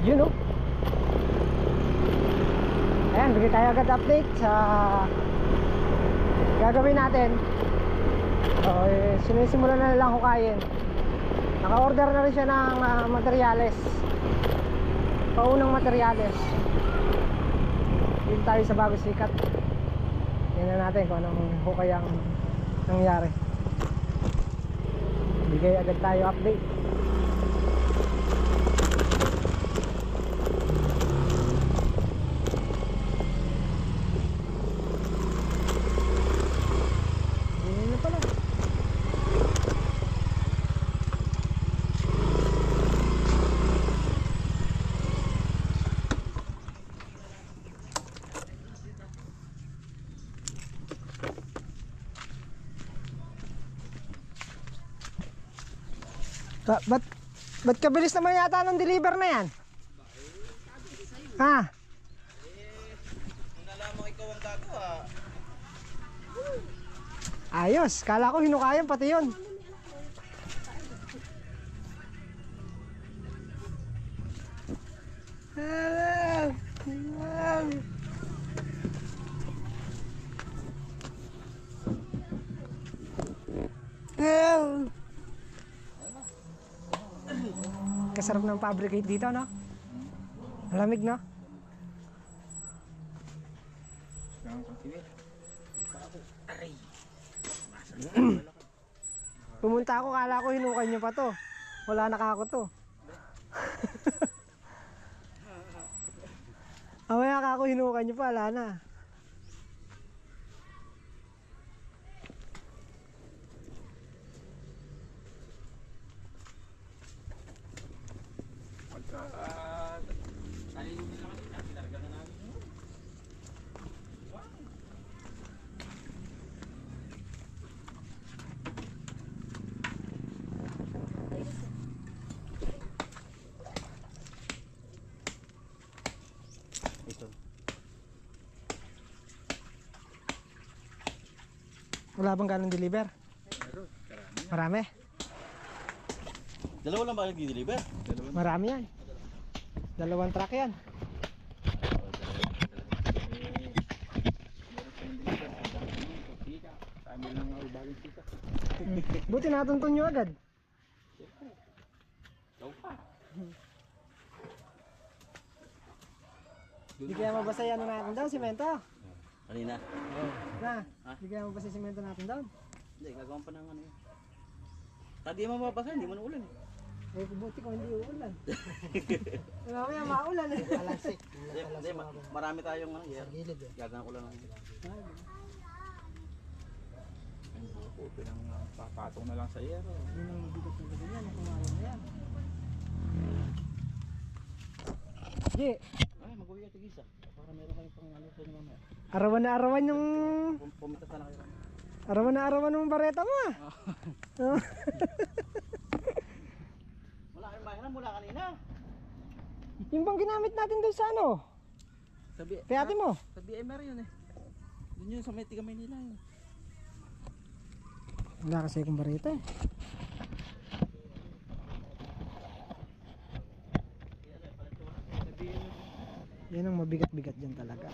Yun o. Ayan, bigay tayo agad update sa gagawin natin. So, sinisimulan na lang hukayin. Naka-order na rin siya ng materyales, paunang materyales. Yun tayo sa bago sikat. Tingnan natin kung anong hukay ang nangyari. Bigay agad tayo update. Yun na pala. Ba't kabilis naman yata ng deliver na yan? Ha? Nalaman ikaw ang gagawa. Ayos, kala ko hinukayan pati yun. Kasarap ng fabricate dito, no? Malamig, no? Pumunta ako, kala ko hinukan nyo pa to. Wala na kako to. Mamaya kako hinukan nyo pa, wala na. Ito. Wala bang ganong deliver? Marami? Dalawa lang ba nag-deliver? Marami yan. 2 truck yan. Buti natuntun nyo agad. Hindi kaya mabasa yan natin daw, simento. Kanina? Na, hindi kaya mabasa simento natin daw. Hindi, gagawin pa ng ano yun. Tadi mo mabasa, hindi mo na ulan eh. Eh, buti ko hindi uulan. Mamaya maulan eh. Palansik. Hindi, marami tayong ano, Gilid eh. gagang ulan ng Papatong na lang sa iyo. Yun ang mabigat na ganyan, ang kumain na yan. G, ay, mag-uwi ka tigisa. Para meron kayong pang ano sa inyo mamaya. arawan na arawan yung... Pumitas na kayo. Arawan na arawan ng bareta mo ah. Oh. Wala kayong bahay na mula kanina. Yung bang ginamit natin doon sa ano? Sabi, Kaya ate mo? sa BMR yun eh. Doon yun sa may tiga Maynila yun. Wala kasi akong bareta eh. Yan ang mabigat-bigat dyan talaga.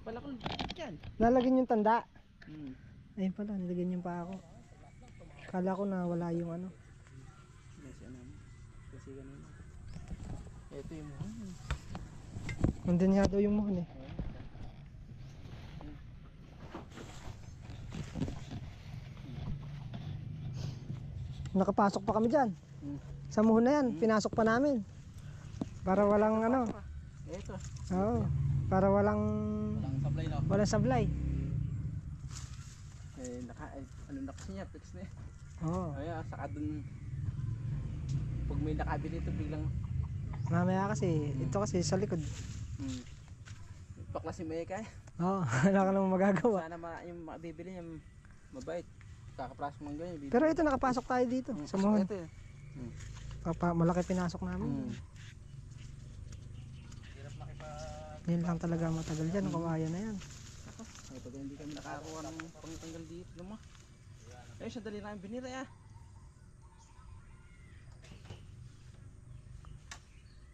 Palakol yan. Lalagyan yung tanda. Hmm. Ayun pala, nilagyan yung pa ako. Kala ko na wala yung ano. Kasi ano. Kasi ganun. Ito yung muhan. Nandun nga daw yung muhon eh. Nakapasok pa kami dyan. Sa muhon na yan, pinasok pa namin. Para walang ano. Ito. Oo. Para walang Walang supply na. walang sablay. Eh, ano na kasi niya, fix na eh. Oo. Kaya saka dun, pag may nakabili ito biglang, Mamaya kasi, ito kasi sa likod. pakla si Meka eh. Oo, wala ka namang magagawa. Sana yung makabibili niya, mabait. Kakapras mo ganyan. Pero ito nakapasok tayo dito sa muhon. Ito eh. Malaki pinasok namin. Yan lang talaga matagal dyan, ang kawayan na yan. Ako, pag hindi kami nakakuha ng pangtanggal dito, luma. Eh, siya dali namin binira ya.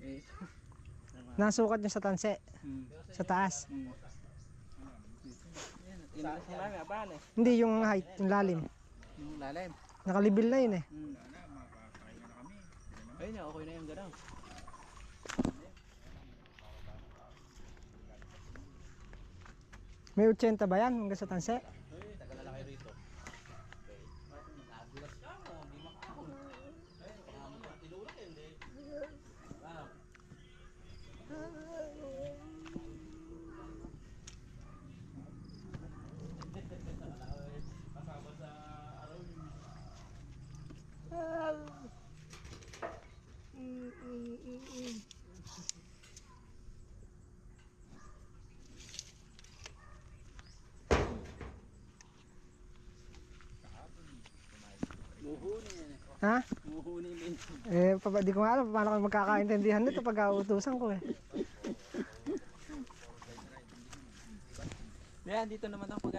Eh. Nasukat niya sa tanse, sa taas. Inalas mo namin, apahan eh. Hindi, yung height, yung lalim. Yung lalim. Nakalibil na yun eh. Ayun na, okay na yung ganaw. May 80 ba yan hanggang sa tanse? Tagal na kayo rito. Muhuni yan eh. Ha? Muhuni din. Di ko nga alam paano kayo magkakaintindihan nito pag uutusan ko eh. Yan, dito naman ako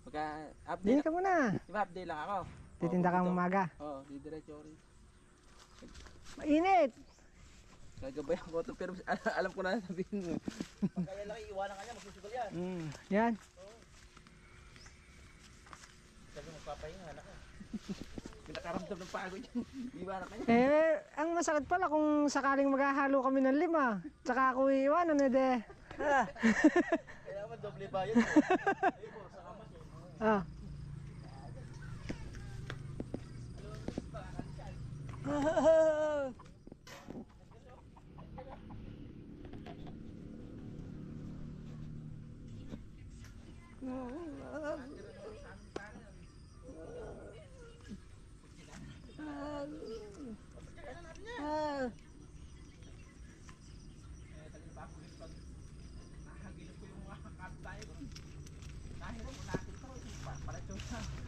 pagka Dini update. ka muna. Diba update lang ako? Titinda kang umaga. Oo, didiretso ko rin. Mainit! Gagabayan ko ito pero alam ko na sabihin mo. Kaya lang iiwanan ka niya, magsusugal yan. Yan. Sabi magpapahinga, anak ka. Pinakaramdam ng pagod yan. Iwanan ka niya. Ang masakit pala kung sakaling maghahalo kami ng 5. Tsaka ako iiwanan de. Kaya naman doble bayad. Ayun po, sa kamas eh. Ah.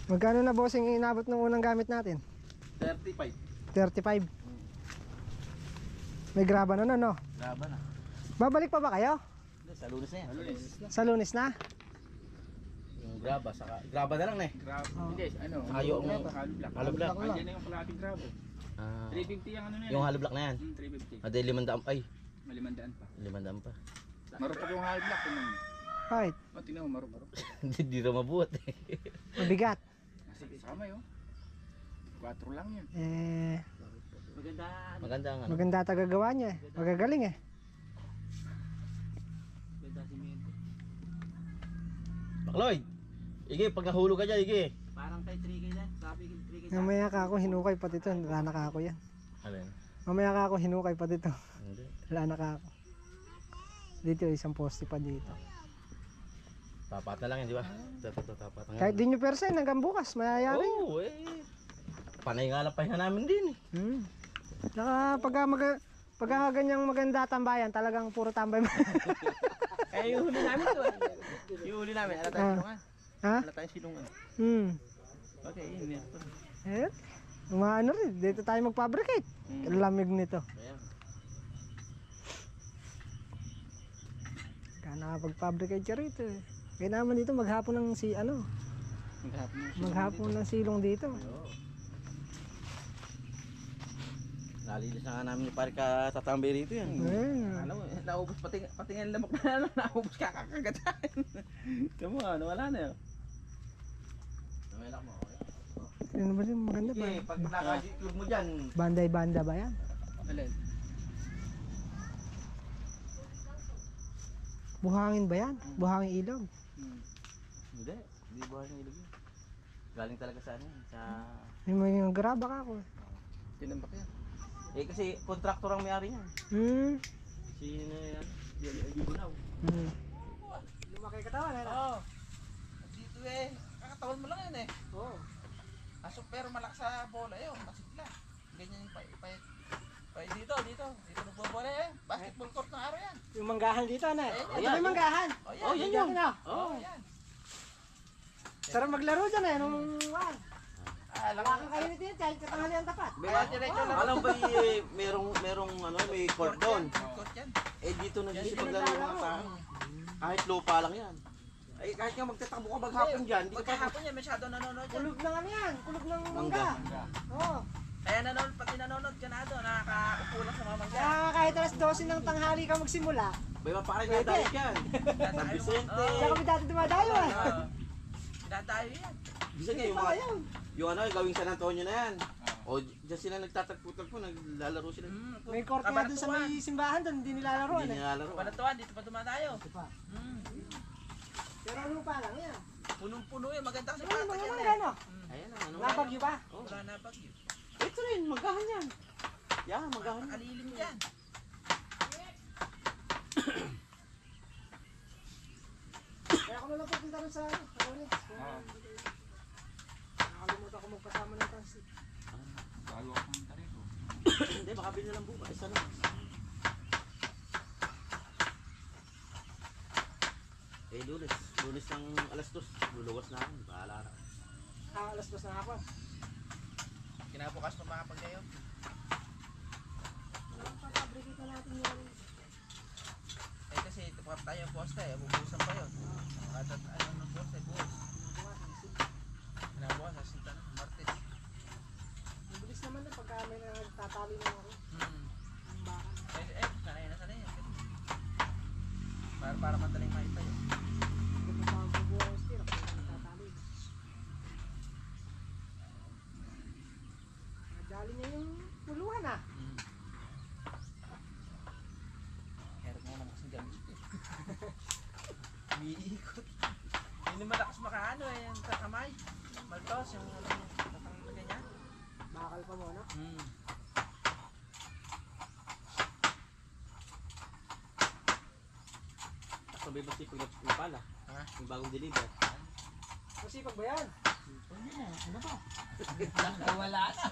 Magkano na bossing inabot ng unang gamit natin? 35. 35. May graba na no? Laban na. Babalik pa ba kayo? Sa lunes na yan. Sa Lunes na? Yung graba, graba na lang eh. Hindi, ano? Ayaw ang hollow block. Andiyan na yung kalating grabo. Ah, 350 ang ano na yan. yung hollow block na yan. 350. Ade 500 ay, Malimandaan pa. 500 pa. Marupok yung hollow block. Tingnan mo. Right. O, tingnan mo, marupok. Hindi raw mabuhat eh. Mabigat. Sige, sa kamay oh. 4 lang yan. Maganda ang ano. Maganda tagagawa niya eh. Magagaling eh. Ganda si Mento. Bakloy! Ige, pag nahulog ka dyan, Ige. Parang kay 3K na. Sabi kay 3K. Mamaya ka ako hinukay pati ito. Wala na ka ako yan. Alin? Mamaya ka ako hinukay pati ito. Hindi. Wala na ka ako. Dito isang poste pa dito. Tapat na lang yan, di ba? Tapat na Kahit di nyo persen hanggang bukas. Mayayari. Oo, eh. Panay nga lang pahinga namin din eh. Saka pagka ganyang maganda tambayan, talagang puro tambay. Eh, yung huli namin to. Yung huli namin, ala tayo silungan. Ha? Ala tayo silungan. Okay, yun yan. Eh, umaano rin. Dito tayo mag-fabricate. Lamig nito. Ayan. Kaya nakapag-fabricate siya rito eh. Kaya naman dito maghapon ng maghapon ng silong dito. Nalilis na nga namin yung pare ka tatambay rito yan. Ano, naubos pati nga lamok na ano, naubos kakagatan. Kamu ano, wala na yun. Namelak mo, okay? Ano ba yung maganda ba? Sige, pag naka-YouTube mo dyan. Banday-banda ba yan? Alin? Buhangin ba yan? Buhangin ilog? Hindi, hindi buhay ng ilog yun. Galing talaga sa ano yun, sa... Yung mga graba ka ako eh. Tinambak yan. Eh kasi kontraktor ang may-ari niyan. Sino yan? Di Bunaw. Lumaki katawan eh. Oo. Dito eh, kakatawan mo lang yan eh. Oo. Aso pero malakas sa bola yun, masigla. Ganyan yung pait. Dito nagbobola eh. Basketball court ng araw yan. Yung manggahan dito ano eh. Ayan. Ito may manggahan. Oh, yan yun. Oh. Yan. Sarap maglaro dyan eh. Nung Alam wala kang kainit din kahit katanghali ang tapat. Alam ba merong ano, may court doon. Court yan. Eh dito nagsipaglaro yung mga tao. Kahit lupa lang yan. Ay kahit nga magtatakbo ka maghapon dyan, di ka pa Pagkahapon yan, masyado nanonood yan. Kulog ng ano yan. Kulog ng mangga. Oo. Kaya nanonood, pati nanonood ka na doon, nakakaupo lang sa mamang ka. Kaya kahit alas 12 ng tanghali ka magsimula, May mapakain na dahil yan. San Vicente. kaya kami dati dumadayo eh. Dadayo yan. Bisa nga yung Baka mga, yun. yung ano, gawing San Antonio na yan. O dyan sila nagtatagpo-tagpo, naglalaro sila. May court nga dun sa may simbahan dun, hindi nilalaroan Hindi eh. nilalaro. Panatuan, dito pa dumadayo. Pero ano pa lang yan? Punong-puno yan, maganda kasi Ano patag mga yan mga eh. gano? Ayan na, ano. Nabagyo pa? Oh. Wala na bagyo. Ito rin, magahan yan. Yan, magahan. Nakalilim yan. Kaya ako na lang pupunta rin sa Rolex. Oo. Nakalimutan ko magpasama ng taxi. Bago ako pumunta rito. Hindi, baka bilhin na lang buka. Isa lang. Eh, lunes. Lunes ng alas 2. Luluwas na ako. Bahala na. Alas 2 na ako. Kinabukas pa makapag kayo. Papabrigate na natin yung Eh kasi ito pa tayo ang poste, bubusan pa yun. At ano ng poste, buhos. Kinabukas, nasinta na, Martes. Mabilis naman na pagka may nagtatali na ako. Ang baka. Sanay na sanay yan. Para madaling maitayo. Hindi mo pa magbubuha yung steer. Ako yung nagtatali. Nadali niya yung puluhan ah. Meron nga naman kasing gamit eh. Umiikot. Hindi malakas makaano eh, yung sa kamay. Maltos, yung ano yung tatang na ganyan. Bakal pa muna. Sabay ba sipag na pala? Ha? Yung bagong deliver. Masipag ba yan? Wala na.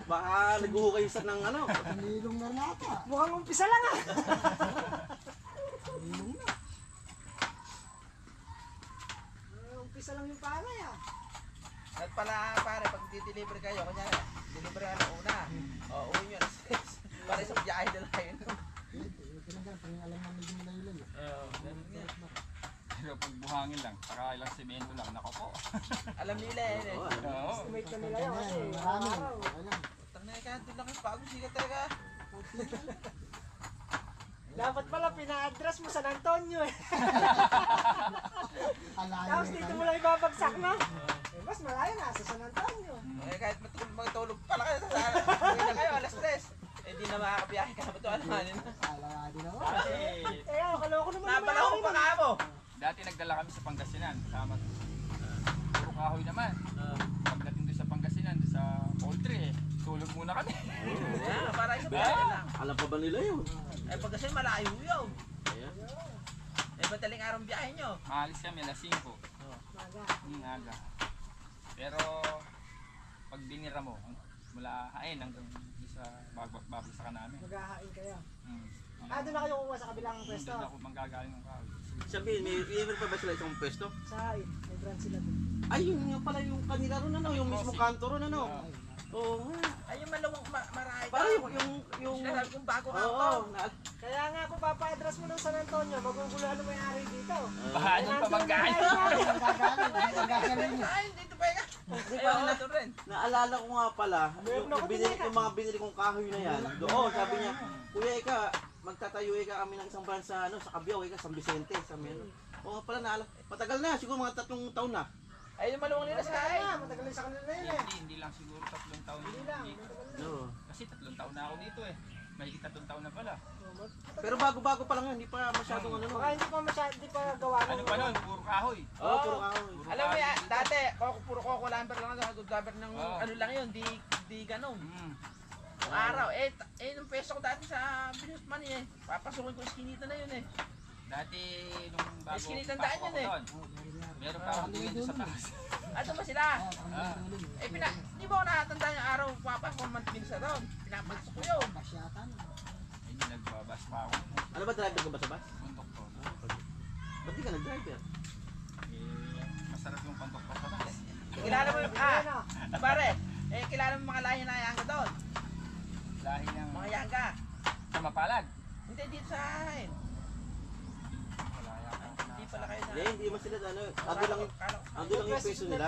Baka naghuhukay sa ng ano. Nilong na nata. Mukhang umpisa lang ah. Umpisa lang yung palay ah. At pala pare, pag di-deliver kayo, kunyari, deliver ka ng una. O, uwi nyo alas 6. Para sa biyahe na lang yun. Oo, ganun nga. Pero pag buhangin lang, saka ilang semento lang, nako po. Alam nila eh. Oo, Oo. Estimate na nila yun kasi araw. Tang na ka, doon lang yung bagong sigat talaga. Dapat pala pina-address mo San Antonio eh. Tapos dito mo lang ibabagsak na. Eh, mas malayo na sa San Antonio. Eh, kahit matulog pala kayo, uwi na kayo, alas 3. Eh, di na makakabiyahe ka, ba't alamanin na? Kasi Eh, kaloko naman Napala ko pa nga mo. dati nagdala kami sa Pangasinan, kasama. Puro kahoy naman. Pagdating doon sa Pangasinan, doon sa poultry eh, tulog muna kami. Yeah, para sa biyahe lang. Alam pa ba nila yun? Eh, pag kasi malayo yun. Ayan. Eh, madaling araw ang biyahe nyo. Maalis kami alas 5. Maga. Aga. Pero pag binira mo, mula hain hanggang doon sa babagsakan namin. Maghahain kayo. Mm. Ah, doon na kayo kukuha sa kabilang pwesto. Doon ako manggagaling ng kahoy. Sabihin, may pa ba sila isang pwesto? Sa hain. May brand sila doon. Ay, yun nga pala yung kanila ron ano, yung mismo kanto ron ano. Oo nga. Ay, yung malawang marami Para daw. yung Sinasabi kong bago ka Oo, ako. Kaya nga kung papa-address mo ng San Antonio, maguguluhan mo yung ari dito. Baka doon pa manggaling. Ay, dito pa ka. Ay, oo, ito rin. naalala ko nga pala, Meron ako binili, din, yung mga binili kong kahoy na yan. Doon, sabi niya, Kuya Ika, magtatayo Ika kami ng isang branch sa, ano, sa Cabiao, Ika, San Vicente, sa Melo. Oo nga pala, naalala. Matagal na, siguro mga 3 taon na. Ay, yung malawang nila sa Kaya kain. nga, matagal na sa kanila na yun eh. Hindi lang siguro 3 taon Hindi lang, dito. matagal na. Oo. Kasi 3 taon na ako dito eh. Mahigit 3 taon na pala. Pero bago-bago pa lang yan, hindi pa masyadong ano. Baka hindi pa masyado, hindi pa gawa ng... Ano pa nun? Puro kahoy. Oo, puro kahoy. Alam mo yan, dati, puro Coco Lumber lang ako, good lumber ng Oo. ano lang yun, di ganun. Yung Ah. araw, nung peso ko dati sa Binus Money eh, papasukin ko iskinita na yun eh. Dati nung bago Iskinitandaan pasok yun ako eh. doon, meron pa akong tuwid sa taas. Ato ba sila? Ah, Di ba ako nakatanda yung araw, papasok ko mantingin sa doon, pinapasok ko yun. hindi nagbabas pa ako. Ano ba, driver ka ba sa bus? Puntok ko. Ba't di ka nag-driver? Eh, masarap yung pantok ko sa taas. Kilala mo yung, pare, kilala mo mga lahi na yanga doon, Lahi ng mga yanga. sa Mapalag. Hindi dito sa akin. Wala yata. Hindi pala kayo sa... Hindi mo sila, ano, ando lang yung peso nila.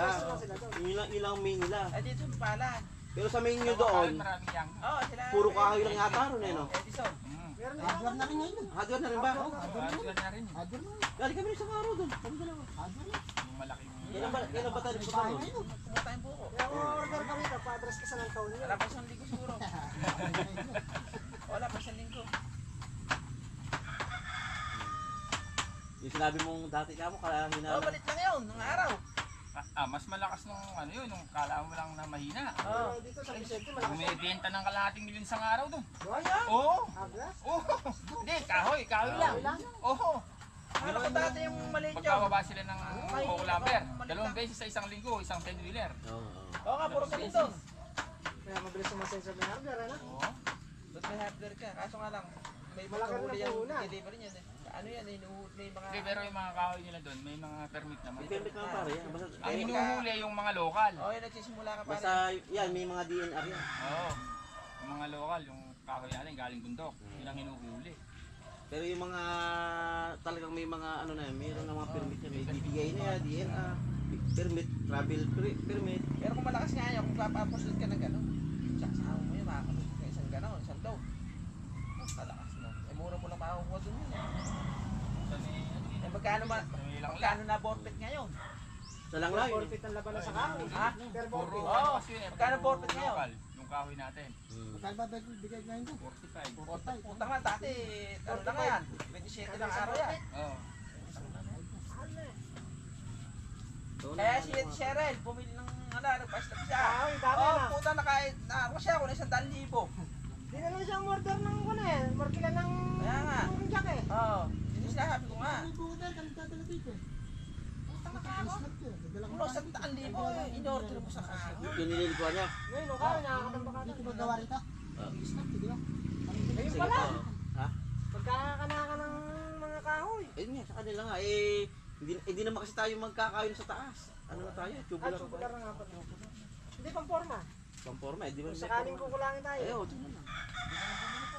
Yun lang main nila. Ay, dito sa Palag. Pero sa main nyo doon, Maraming yang. Oo, sila. puro kahoy lang yata ron eh, no? Edison. Hardware na rin ngayon. Hardware na rin ba? Hardware na rin. Hardware na. Galing kami isang araw doon. Kami dalawa. Hardware na. Yung malaking. Kailan ba tayo punta doon? Pumunta yung buko. Kaya kung order ka rito, pa-address ka sa ng taon Wala pa isang linggo siguro. Wala pa isang linggo. Yung sinabi mong dati ka mo, kaya Oo, hina. balit lang yun, nung araw. Mas malakas nung ano yun, nung kala mo lang na mahina. Oo. Dito sa Vicente, malakas. Bumibenta ng kalahating milyon sa araw doon. Wala. Oo. Aglas? Oo. Hindi, kahoy lang. Oo. Ano ko dati yung maliit yun? Pagkababa sila ng Coco Lumber, 2 beses sa isang linggo, isang 10-wheeler. Oo. Oo nga, puro ganito. Kaya mabilis sumasensya may hardware, ano? Oo. Ba't may hardware ka? Kaso nga lang, may Malaki rin makahuli ang yung puhunan. delivery niya. Ano yan, may mga... Hindi, pero yung mga kahoy nila doon, may mga permit naman. May permit naman pare yan. Basta, Ang hinuhuli yung mga lokal. Oo, yung nagsisimula ka pa basta rin. yan, may mga DNR yan. Oo. Yung mga lokal, yung kahoy natin galing bundok, yun ang hinuhuli. Pero yung mga talagang may mga ano na yan, mayroon ng mga permit yan. May DPI na yan, DNR, permit, travel permit. Pero kung malakas nga yan, kung papaposlot ka ng gano'n, saksahan mo yun, makakalit ka isang gano'n, isang daw. Mas malakas no. Eh, mura mo lang makakuha dun yun. Sa may, Eh, magkano lang. na forfeit ngayon? Sa lang lang yun. Forfeit ang laban na sa kahoy. Ha? Per Puro forfeit. Oo. kasi yun eh, Magkano puro forfeit ngayon? lokal, yung kahoy natin. Magkano ba bigay ngayon doon? 45. Puta nga, dati, ano lang yan, 27 lang araw yan. Oo. Kaya si Cheryl, bumili ng, nagpa-stop siya. Kahoy, dami Oo, na. puta na kahit, ako siya, kung 100,000. Di na lang siyang order ng ano eh. Markila ng Kaya nga. ng jack eh. Oo, hindi sinasabi ko nga. May buko tayo, kami dadala dito eh. Snap yun. Dadala ko Kung tayo. 100,000, in-order mo sa kahoy. Yung nililikuan niya. Ngayon, no, kahoy, nakakatamba ka. Dito magawa rito. Snap, sige lang. Ngayon Sige pala. po. Ha? Pagkakakanaka ng mga kahoy. Eh nga, sa kanila nga, eh, hindi naman kasi tayo magkakayon sa taas. Ano na tayo? Tubular na Tubular tayo. na nga pala. Hindi pang forma. Pamporma, eh, di ba? Kung sakaling kukulangin tayo. Ayaw, ito naman.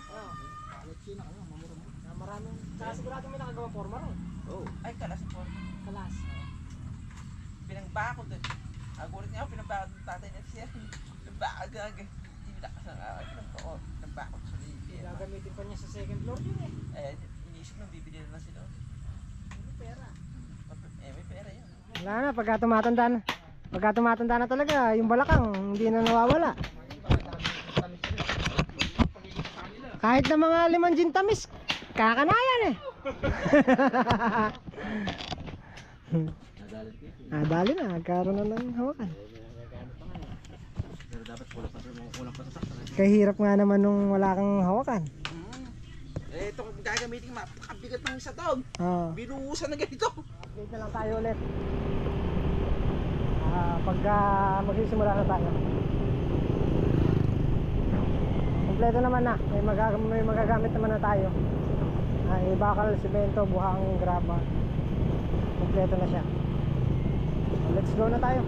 Oo. Kalit China kayo, mamura mo. Maraming, saka sigurado may nakagawa forma ron. Oh. Ay, kalas yung forma. Kalas. Pinangbakod eh. Agulit niya ako, pinangbakod ng tatay niya siya. Pinangbakod ka agad. Hindi lakas ng away. Pinangbakod sa libi. Gagamitin pa niya sa second floor yun eh. Eh, iniisip nang bibili na sila. May pera. May pera yan. Wala na, pagka tumatanda na talaga, yung balakang hindi na nawawala. Kahit na mga 5 gin tamis, kakanayan eh. Nadali na, nagkaroon na ng hawakan. Pero dapat kulang pa sa sakta. Kahirap nga naman nung wala kang hawakan. Eh, itong gagamitin mapakabigat ng isa taon. Oo. Binuusan na ganito. Update na lang tayo ulit. Pagka magsisimula na tayo. Kompleto naman na. May magagamit naman na tayo. Bakal, simento, buhangin, graba. Kompleto na siya. Let's go na tayo.